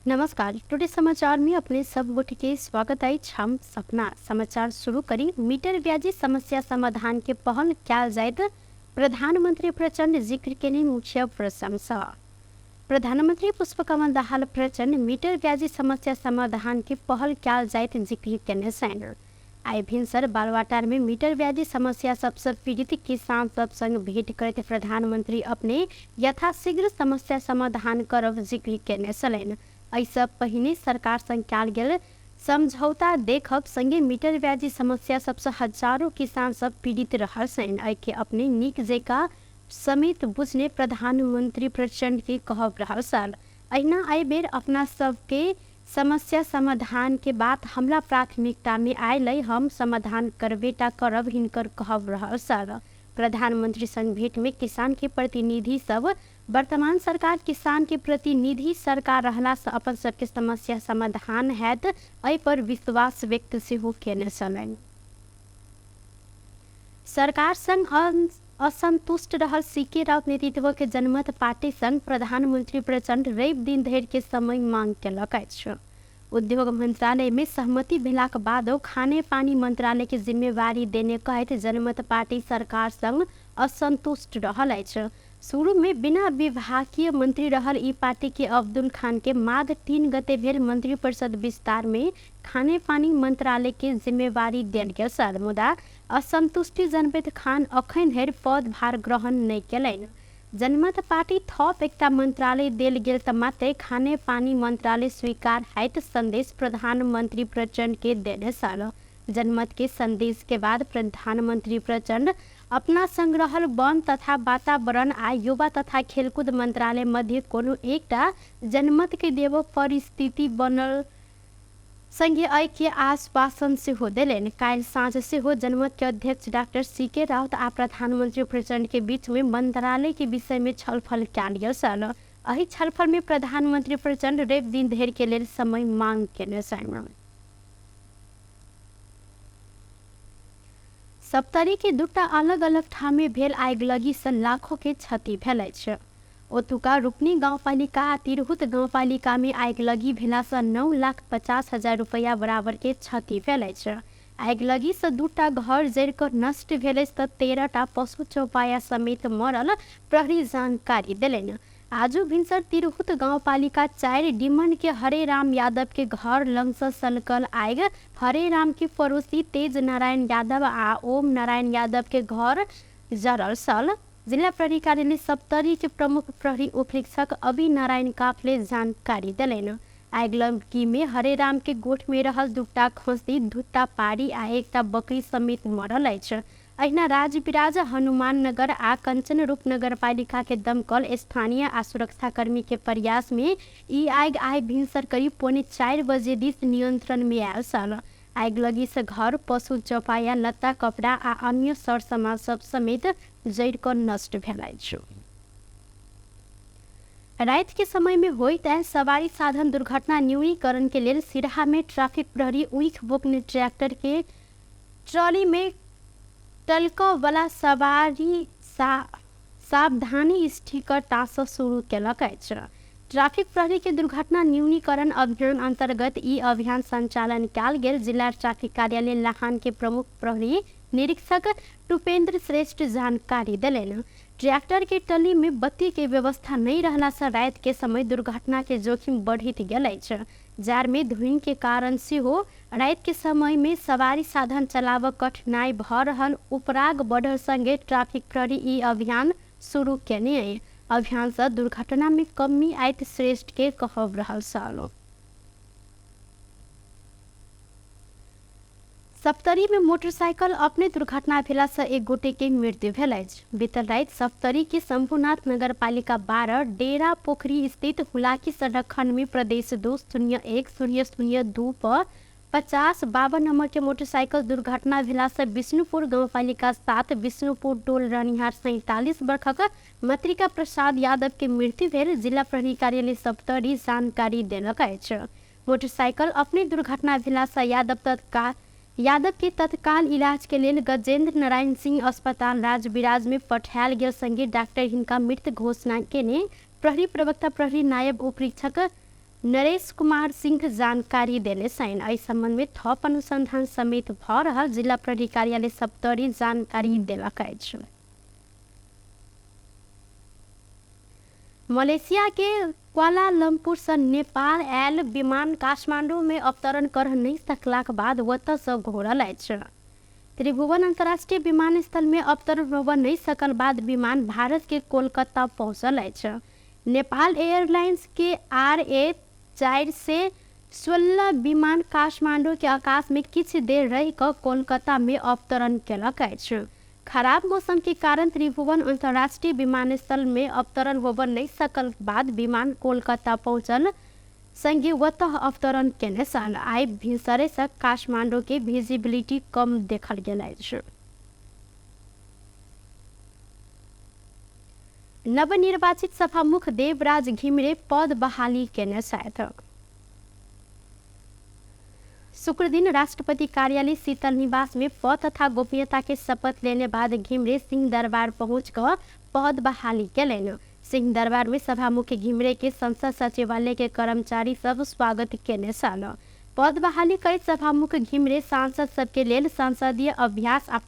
नमस्कार। टुडे समाचार में अपने सब गोटे के स्वागत है। हम सपना समाचार शुरू करी। मीटर ब्याजी समस्या समाधान के पहल क्या जाए। प्रधानमंत्री प्रचंड जिक्र के लिए मुख्य प्रशंसा। प्रधानमंत्री पुष्पकमल दाहाल प्रचंड मीटर ब्याजी समस्या समाधान की पहल क्या जाए जिक्र करने सैंडर आई भिनसर बालवाटार में मीटर ब्याजी समस्या सबसे पीड़ित किसान सब संग भेंट करते प्रधानमंत्री अपने यथाशीघ्र समस्या समाधान करब जिक्र करने सलन। ऐसा पहिने सरकार संग कयल गेल समझौता देखब संगे मीटर ब्याजी समस्या सबसे हजारों किसान सब पीड़ित रहल सन। के अपने नीक जेका समेत बुझने प्रधानमंत्री प्रचंड के कहब रहल सन। अहिना आई बेर अपना सबके समस्या समाधान के बात हमला प्राथमिकता में आयल हम समाधान करबेटा करब हिनकर कहब रहल सन। प्रधानमंत्री संग भेंट में किसान के प्रतिनिधि सब वर्तमान सरकार किसान के प्रतिनिधि सरकार रहला से अपन सबके समस्या समाधान हैत एहि पर विश्वास व्यक्त सेहो केने छलनि। सरकार संग असंतुष्ट रहल सीके राउत नेतृत्व के जनमत पार्टी संग प्रधानमंत्री प्रचंड रवि दिन धरि के समय मांग केलक अछि। उद्योग मंत्रालय में सहमति भेलाक बादो खाने पानी मंत्रालय के जिम्मेवारी देने कहत जनमत पार्टी सरकार संग असंतुष्ट रहल अछि। शुरू में बिना विभागीय मंत्री रहल ई पार्टी के अब्दुल खान के माघ 3 गते भेल मंत्रिपरिषद विस्तार में खाने पानी मंत्रालय के जिम्मेवारी देल गेल छल। मुदा असंतुष्टि जनबैत खान अखन धरि पदभार ग्रहण नहीं केलनि। जनमत पार्टी थप एकटा मंत्रालय देल गेल त मात्रै खाने पानी मंत्रालय स्वीकार हैत संदेश प्रधानमंत्री प्रचंड के देने छल। जनमत के संदेश के बाद प्रधानमंत्री प्रचंड अपना संग्रहल वन तथा वातावरण आ युवा तथा खेलकूद मंत्रालय मध्य कोनो एकटा जनमत के देव परिस्थिति बनल संगे ऐक्य आश्वासन सेहो देलनि। काल्हि साँझ सेहो जनमत के अध्यक्ष डॉक्टर सीके राउत आ प्रधानमंत्री प्रचंड के बीच में मंत्रालय के विषय में छलफल कयल गेल छल। एहि छलफल में प्रधानमंत्री प्रचंड रवि दिन धरि के लेल समय मांग केने छलनि। सप्तरी के दूटा अलग अलग ठाम में भेल आगिलगी से लाखों के क्षति भेल अछि। ओतुका रुकनी गांवपालिका आ तिरहुत गांवपालिका में आगिलगी भेला से 9,50,000 रुपया बराबर के क्षति भेल अछि। आगिलगी से दूटा घर जरि कऽ नष्ट भेल अछि तऽ 13टा पशु चौपाया समेत मरल प्रहरी जानकारी देलनि। आजू भिनसर तिरहुत गांवपालिका 4 डिमन के हरे राम यादव के घर लंग से सनकल आगि हरे राम के पड़ोसी तेज नारायण यादव आ ओम नारायण यादव के घर जरल छल। जिला प्रहरी कार्यालय सप्तरी के प्रमुख प्रहरी उपरीक्षक अभी नारायण काफले जानकारी देलनि। आगिलगी में हरे राम के गोठ में रहल दूटा खसी, दूटा पारी आ एकटा बकरी समेत मरल अछि। अहिना राजबिराज, हनुमान नगर आ कंचन रूप नगर पालिका के दमकल, स्थानीय आ सुरक्षाकर्मी के प्रयास में ई आगि आई भिनसर करीब 3:45 बजे दिस नियंत्रण में आयल छल। आगिलगी से घर, पशु चौपाया, लत्ता, कपड़ा आ अन्य सर सामान सब समेत जरि कऽ नष्ट भेल अछि। रात के समय में होइत सवारी साधन दुर्घटना न्यूनीकरण के लेल सिरहा में ट्रैफिक प्रहरी ऊख बोकने ट्रैक्टर के ट्रॉली में टलको वाला सवारी सावधानी स्टिकर टाँस शुरू केलक अछि। ट्रैफिक प्रहरी के दुर्घटना न्यूनीकरण अभियान अंतर्गत ई अभियान संचालन कयल गेल। जिला ट्रैफिक कार्यालय लाहान के प्रमुख प्रहरी निरीक्षक टुपेंद्र श्रेष्ठ जानकारी देलनि। ट्रैक्टर के टली में बत्ती के व्यवस्था नहीं रहला से रात के समय दुर्घटना के जोखिम बढ़ित गेल अछि। जार में धुआं के कारण सेहो रात के समय में सवारी साधन चलाब कठिनाई भ रहल उपराग बढ़ल संगे ट्रैफिक प्रहरी ई अभियान शुरू केने अइ। अभियान से दुर्घटना में कमी आइत श्रेष्ठ के कहब रहल छल। सप्तरी में मोटरसाइकिल अपने दुर्घटना भेला से एक गोटे के मृत्यु भेल अछि। बीतल रात सप्तरी के शंभुनाथ नगर पालिका 12 डेरा पोखरी स्थित हुलाकी सड़क खंड में प्रदेश 201-002 पर 50-52 नंबर के मोटरसाइकिल दुर्घटना भेला से विष्णुपुर गाँव पालिका 7 विष्णुपुर टोल रनिहार 47 वर्षक मत्रिका प्रसाद यादव के मृत्यु भेल। जिला प्रहरी कार्यालय सप्तरी जानकारी देलक अछि। मोटरसाइकिल अपने दुर्घटना भेला से यादव के तत्काल इलाज के लिए गजेंद्र नारायण सिंह अस्पताल राजबिराज में पठायल गेल संगे डॉक्टर हिनका मृत घोषणा केने प्रहरी प्रवक्ता प्रहरी नायब उपरीक्षक नरेश कुमार सिंह जानकारी देले छैन। एहि संबंध में थप अनुसंधान समेत भ रहल जिला प्रहरी कार्यालय सप्तरी जानकारी देलक अछि। मलेशिया के क्वालालंपुर से नेपाल आयल विमान काठमांडू में अवतरण कर नहीं सकलाक बाद ओतऽ से घोरल अछि। त्रिभुवन अंतर्राष्ट्रीय विमानस्थल में अवतरण होबऽ नहीं सकल बाद विमान भारत के कोलकाता पहुंचल अछि। नेपाल एयरलाइंस के RA416 विमान काठमांडू के आकाश में किछ देर रहि कऽ कोलकाता में अवतरण केलक अछि। खराब मौसम के कारण त्रिभुवन अंतर्राष्ट्रीय विमानस्थल में अवतरण होबऽ नहीं सकल बाद विमान कोलकाता पहुंचल संगे ओतः अवतरण केने साल आइ भिनसरे से काठमांडू के विजिबिलिटी कम देखल गेल अछि। नवनिर्वाचित सभामुख देवराज घिमिरे पद बहाली केने छथि। शुक्र दिन राष्ट्रपति कार्यालय शीतल निवास में पद तथा गोपनीयता के शपथ लेने बाद घिमिरे सिंह दरबार पहुंच कर पद बहाली केलनि। सिंह दरबार में सभामुख घिमिरे के संसद सचिवालय के कर्मचारी सब स्वागत केने छल। पद बहाली करैत सभामुख घिमिरे सांसद सबके लेल संसदीय अभ्यास आ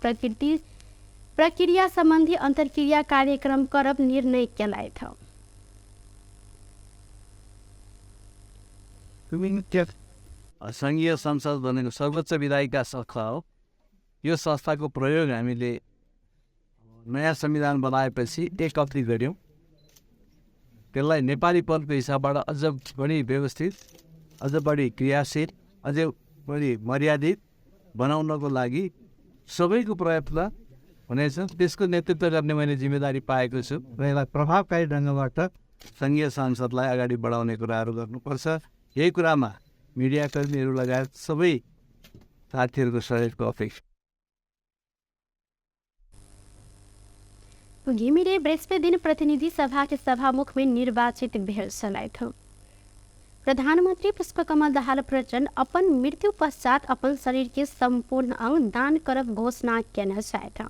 प्रक्रिया संबंधी अंतरक्रिया कार्यक्रम करब निर्णय केलथि। संघीय संसद भनेको सर्वोच्च विधायिका संस्था हो। यो संस्थाको प्रयोग हामीले नयाँ संविधान बनाएपछि एक अप्रिल गऱ्यौँ। त्यसलाई नेपाली पदको हिसाबबाट अझ बढी व्यवस्थित, अझ बढी क्रियाशील, अझ बढी मर्यादित बनाउनको लागि सबैको प्रयत्न हुनेछ। त्यसको नेतृत्व गर्ने मैले जिम्मेदारी पाएको छु र यसलाई प्रभावकारी ढङ्गबाट संघीय संसदलाई अगाडि बढाउने कुराहरू गर्नुपर्छ। यही कुरामा मिडियाकर्मीहरू लगायत सबै साथीहरूको सहयोगको अपेक्षा। घिमिरे बृहस्पति दिन प्रतिनिधि सभा के सभामुख में निर्वाचित भेल छलथि। प्रधानमंत्री पुष्पकमल दाहाल प्रचंड अपन मृत्यु पश्चात अपन शरीर के संपूर्ण अंग दान करब घोषणा केने छथि।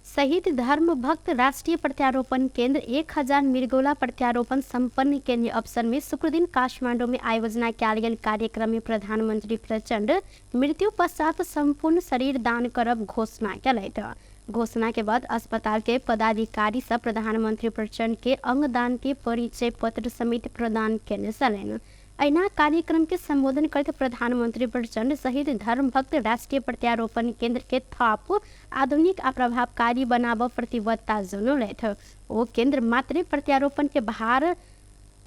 शहीद धर्म भक्त राष्ट्रीय प्रत्यारोपण केंद्र 1000 मृगौला प्रत्यारोपण संपन्न के अवसर में शुक्र दिन काठमांडू में आयोजना किया गेल कार्यक्रम में प्रधानमंत्री प्रचंड मृत्यु पश्चात संपूर्ण शरीर दान करब घोषणा केलथि। घोषणा के बाद अस्पताल के पदाधिकारी सब प्रधानमंत्री प्रचंड के अंगदान के परिचय पत्र समेत प्रदान केने छलनि। अहिना कार्यक्रम के संबोधन करते प्रधानमंत्री प्रचंड शहीद धर्म भक्त राष्ट्रीय प्रत्यारोपण केंद्र के थप आधुनिक आ प्रभावकारी बनाब प्रतिबद्धता जनौलथि। ओ केंद्र मात्र प्रत्यारोपण के भार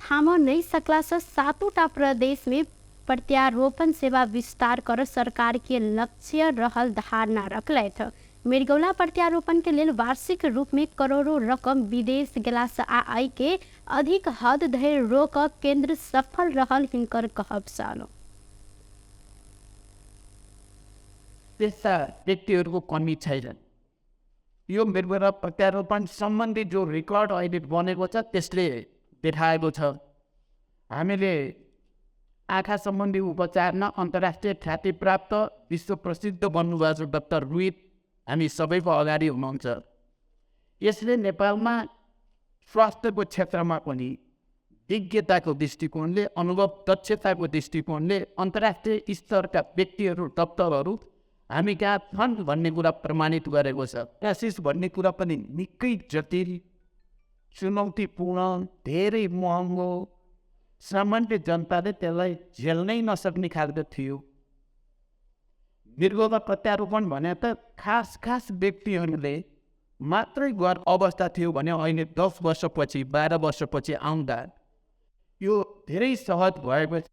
थाम नहीं सकला से 7टा प्रदेश में प्रत्यारोपण सेवा विस्तार कर सरकार के लक्ष्य रहल धारणा रखलथि। मृगौला प्रत्यारोपण के लिए वार्षिक रूप में करोड़ों रकम विदेश गेला से आय के अधिक हद धरि रोक केंद्र सफल रहल हिनकर कहब छल। त्यस्ता व्यक्तिहरूको कमी छैन। यो मृगौला प्रत्यारोपण सम्बन्धी जो रेकर्ड अहिले बनेको छ त्यसले देखाएको छ हामीले आँखा सम्बन्धी उपचारमा अन्तर्राष्ट्रिय ख्याति प्राप्त विश्व प्रसिद्ध बन्नुभएको डाक्टर रोहित हामी सबैको अगाडि हुनुहुन्छ। यसले नेपालमा स्वास्थ्यको क्षेत्रमा पनि विज्ञताको दृष्टिकोणले, अनुभव दक्षताको दृष्टिकोणले अन्तर्राष्ट्रिय स्तरका व्यक्तिहरू, दप्तरहरू हामी कहाँ छन् भन्ने कुरा प्रमाणित गरेको छ। क्राइसिस भन्ने कुरा पनि निकै जटिल, चुनौतीपूर्ण, धेरै महँगो, सामान्य जनताले त्यसलाई झेल्नै नसक्ने खालको थियो। मृगौला प्रत्यारोपण भने त खास व्यक्तिहरूले मात्रै गर्ने अवस्था थियो भने अहिले 10 वर्षपछि 12 वर्षपछि आउँदा यो धेरै सहज भएको छ।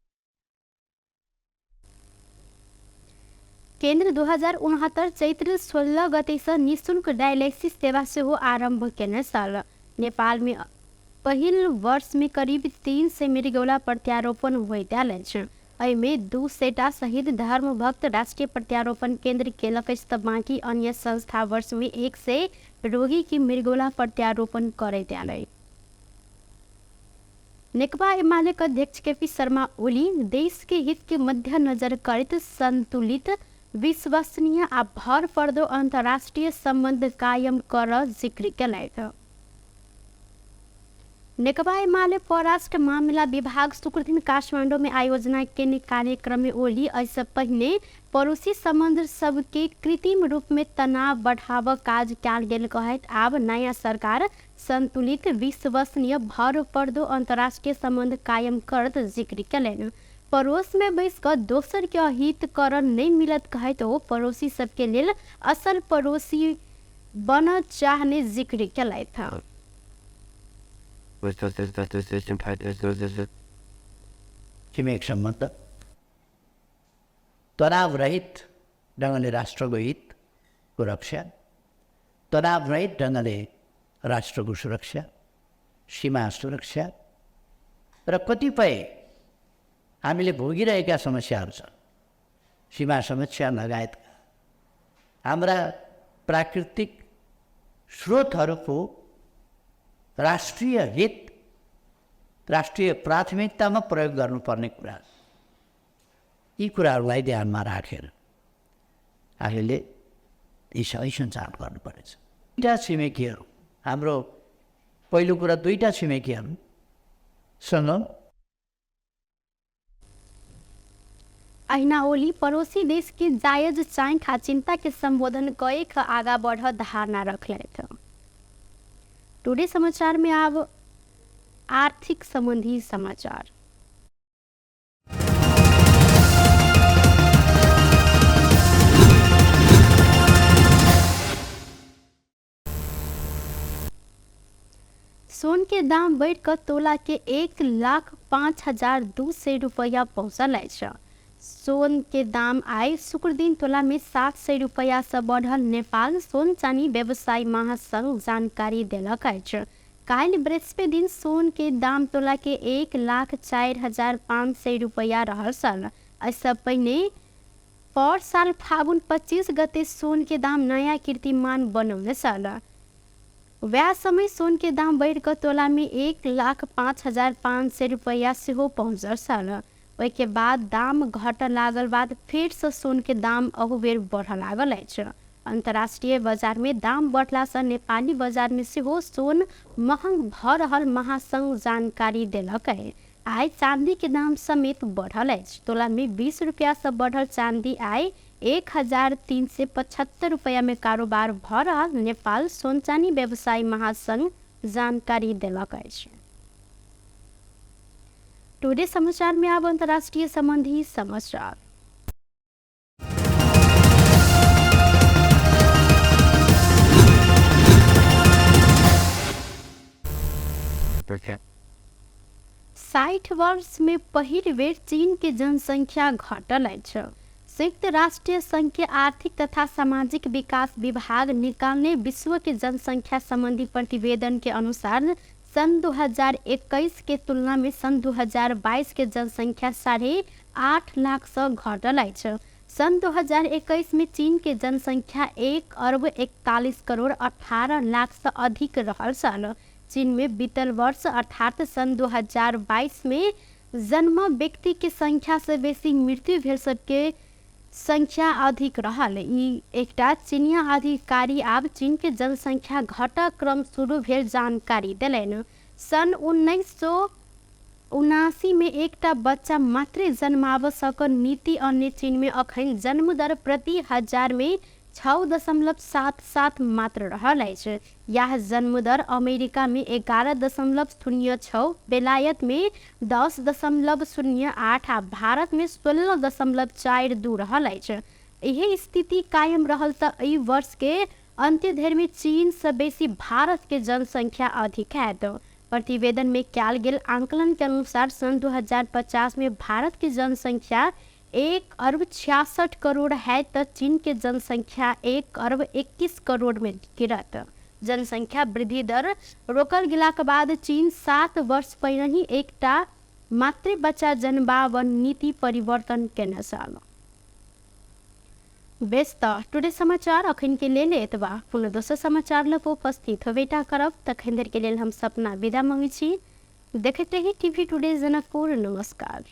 केन्द्र 2069 चैत्र 16 गते से निःशुल्क डायलिसिस सेवा से हो आरंभ केने साल नेपाल में पहिल वर्ष में करीब 300 मृगौला प्रत्यारोपण होइताल छ। में 200टा शहीद धर्म भक्त राष्ट्रीय प्रत्यारोपण केंद्र केलक त बाकी अन्य संस्था वर्ष में 100 रोगी की मृगौला प्रत्यारोपण करैताल। नेकपा एमाले अध्यक्ष केपी शर्मा ओली देश के हित के मध्यनजर करत संतुलित, विश्वसनीय आ भर पर्दो अंतर्राष्ट्रीय संबंध कायम कर जिक्र केलथि। नेकपा एमाले परराष्ट्र मामला विभाग शुक्र दिन काठमाडौँ में आयोजना के कार्यक्रम में ओली ऐसे पहले पड़ोसी संबंध सबके कृत्रिम रूप में तनाव बढ़ाव काज कैल गेल कहत आब नया सरकार संतुलित विश्वसनीय भर पर्दो अंतर्राष्ट्रीय संबंध कायम करत जिक्र कलन। पड़ोस में बैस कर दोसर के हित कर नहीं मिलत कहत हो पड़ोसी सबके लेल असल पड़ोसी बन चाहने जिक्र कलैथ। छिमेक सम्बन्ध तनाव रहित ढङ्गले राष्ट्रको हितको रक्षा, तनाव रहित ढङ्गले राष्ट्रको सुरक्षा, सीमा सुरक्षा र कतिपय हामीले भोगिरहेका समस्याहरू छन्, सीमा समस्या लगायतका हाम्रा प्राकृतिक स्रोतहरूको राष्ट्रिय हित, राष्ट्रिय प्राथमिकतामा प्रयोग गर्नुपर्ने कुरा, यी कुराहरूलाई ध्यानमा राखेर हामीले यी सही सञ्चालन गर्नुपर्नेछ। दुईवटा छिमेकीहरू, हाम्रो पहिलो कुरा दुईवटा छिमेकीहरूसँग ऐना ओली पड़ोसी देश के जायज चाइख आ चिंता के संबोधन कए आगा बढ़ धारणा रखले थे। टुडे समाचार में अब आर्थिक संबंधी समाचार। सोन के दाम बढ़ कर तोला के 1,05,200 रुपया पहुँचल है। सोन के दाम आए शुक्र दिन तोला में 700 रुपया से बढ़ल नेपाल सोन चानी व्यवसायी महासंघ जानकारी दिलक है। काल बृहस्पति दिन सोन के दाम तोला के 1,04,500 रुपया रहल सल। ऐसा पहले पर साल फागुन 25 गते सोन के दाम नया कीर्तिमान बनौले सल। वह समय सोन के दाम बढ़ कर तोला में 1,05,500 रुपया से हो पहुँचल सल। के बाद दाम घट लागल बाद फिर से सोन के दाम अहू बेर बढ़ लागल है। अंतर्राष्ट्रीय बाजार में दाम बढ़ला से नेपाली बाजार में से हो सोन महंग भ रहल महासंघ जानकारी दिलक है। आय चांदी के दाम समेत बढ़ल है। तोला में 20 रुपया से बढ़ल चांदी आय 1,375 रुपया में कारोबार भ रहल नेपाल सोन चानी व्यवसायी महासंघ जानकारी दिलक है। टुडे समाचार में अब अंतर्राष्ट्रीय संबंधी समाचार। साठ वर्ष में पहिल बेर चीन के जनसंख्या घटल है। संयुक्त राष्ट्र संघ के आर्थिक तथा सामाजिक विकास विभाग निकालने विश्व के जनसंख्या संबंधी प्रतिवेदन के अनुसार सन 2021 के तुलना में सन 2022 के जनसंख्या 8.5 लाख से घटल है। सन 2021 में चीन के जनसंख्या 1,41,18,00,000 से अधिक रहल सल। चीन में बीतल वर्ष अर्थात सन 2022 में जन्म व्यक्ति के संख्या से बेसी मृत्यु भेल सबके संख्या अधिक रहल। एकटा चीनिया अधिकारी आब चीन के जनसंख्या घटक क्रम शुरू भेल जानकारी दिलन। सन 1979 में एकटा बच्चा मात्र जन्माव सकल नीति अन्य चीन में अखन जन्म दर प्रति हजार में 6.77 मात्र रहल है। यह जन्म दर अमेरिका में 11.06, बेलायत में 10.08 आ भारत में 16.42 रहल है। यही स्थिति कायम रहल त ई वर्ष के अंत्य धरि में चीन से बेसी भारत के जनसंख्या अधिक है। तो प्रतिवेदन में कैल गेल आंकलन के अनुसार सन 2050 में भारत की जनसंख्या 1,66 करोड़ है तो चीन के जनसंख्या 1,21 करोड़ में गिरत। जनसंख्या वृद्धि दर रोकल गेला के बाद चीन 7 वर्ष पहले ही एकटा मातृ बच्चा जन्माव नीति परिवर्तन केने छल। बेस त टुडे समाचार अखन के लेल एतबा। पुनः दोसर समाचार ल उपस्थित होबेटा करब तखन देर के लेल हम सपना विदा मांगे छी। देखते रही टीवी टुडे जनकपुर। नमस्कार।